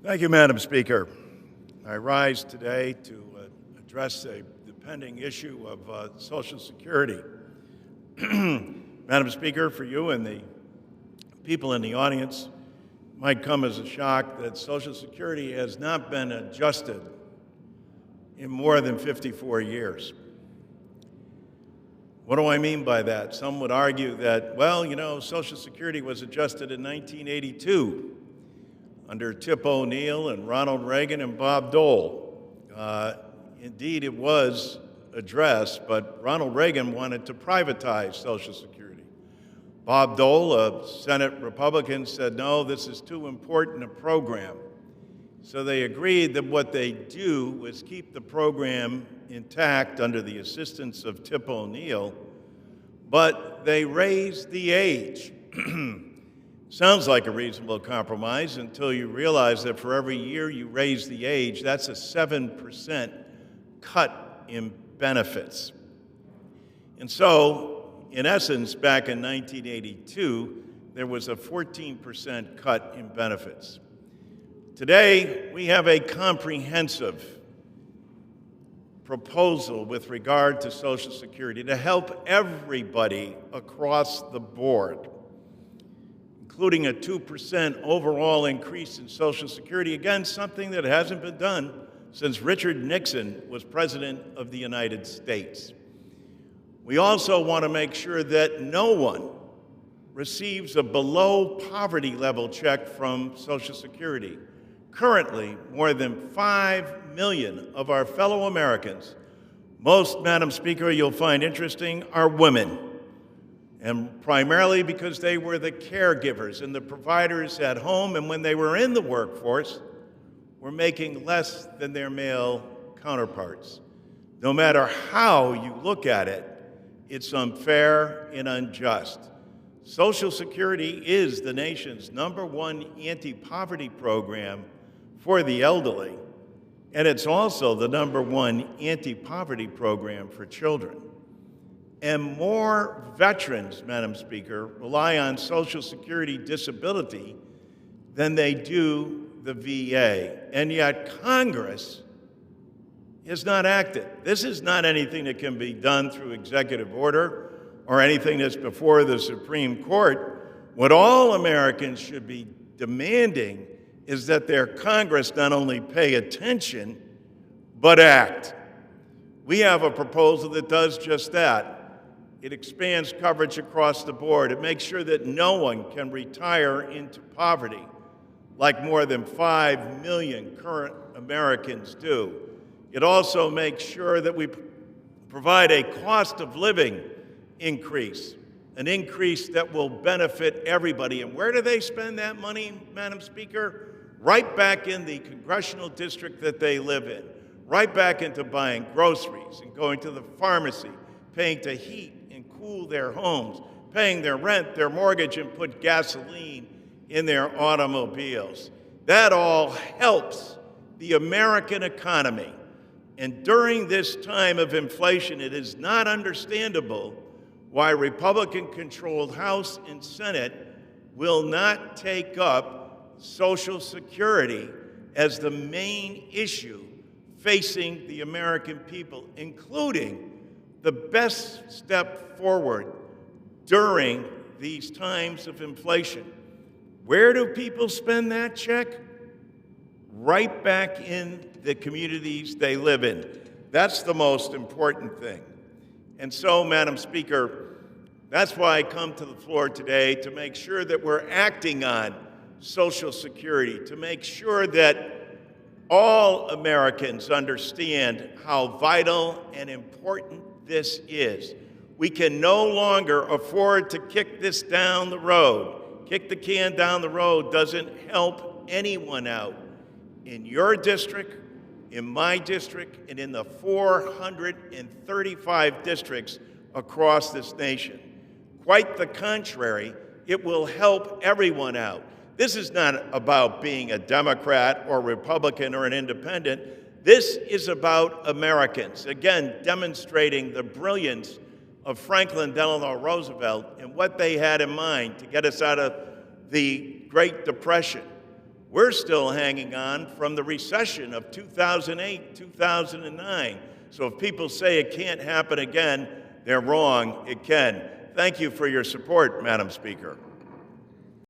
Thank you, Madam Speaker. I rise today to address the pending issue of Social Security. Madam Speaker, for you and the people in the audience, it might come as a shock that Social Security has not been adjusted in more than 54 years. What do I mean by that? Some would argue that, well, you know, Social Security was adjusted in 1982 under Tip O'Neill and Ronald Reagan and Bob Dole. Indeed, it was addressed, but Ronald Reagan wanted to privatize Social Security. Bob Dole, a Senate Republican, said, no, this is too important a program. So they agreed that what they do was keep the program intact under the assistance of Tip O'Neill, but they raised the age. Sounds like a reasonable compromise until you realize that for every year you raise the age, that's a 7% cut in benefits. And so, in essence, back in 1982, there was a 14% cut in benefits. Today, we have a comprehensive proposal with regard to Social Security to help everybody across the board, including a 2% overall increase in Social Security. Again, something that hasn't been done since Richard Nixon was President of the United States. We also want to make sure that no one receives a below poverty level check from Social Security. Currently, more than 5 million of our fellow Americans, most, Madam Speaker, you'll find interesting, are women. And primarily because they were the caregivers and the providers at home, and when they were in the workforce, were making less than their male counterparts. No matter how you look at it, it's unfair and unjust. Social Security is the nation's #1 anti-poverty program for the elderly, and it's also the #1 anti-poverty program for children. And more veterans, Madam Speaker, rely on Social Security disability than they do the VA. And yet Congress has not acted. This is not anything that can be done through executive order or anything that's before the Supreme Court. What all Americans should be demanding is that their Congress not only pay attention, but act. We have a proposal that does just that. It expands coverage across the board. It makes sure that no one can retire into poverty like more than 5 million current Americans do. It also makes sure that we provide a cost of living increase, an increase that will benefit everybody. And where do they spend that money, Madam Speaker? Right back in the congressional district that they live in, right back into buying groceries and going to the pharmacy, paying to heat and cool their homes, paying their rent, their mortgage, and put gasoline in their automobiles. That all helps the American economy. And during this time of inflation, it is not understandable why Republican-controlled House and Senate will not take up Social Security as the main issue facing the American people, including the best step forward during these times of inflation. Where do people spend that check? Right back in the communities they live in. That's the most important thing. And so, Madam Speaker, that's why I come to the floor today, to make sure that we're acting on Social Security, to make sure that all Americans understand how vital and important this is. We can no longer afford to kick this down the road. Kick the can down the road doesn't help anyone out in your district, in my district, and in the 435 districts across this nation. Quite the contrary, it will help everyone out. This is not about being a Democrat or Republican or an independent. This is about Americans, again, demonstrating the brilliance of Franklin Delano Roosevelt and what they had in mind to get us out of the Great Depression, We're still hanging on from the recession of 2008, 2009. So if people say it can't happen again, they're wrong. It can. Thank you for your support, Madam Speaker.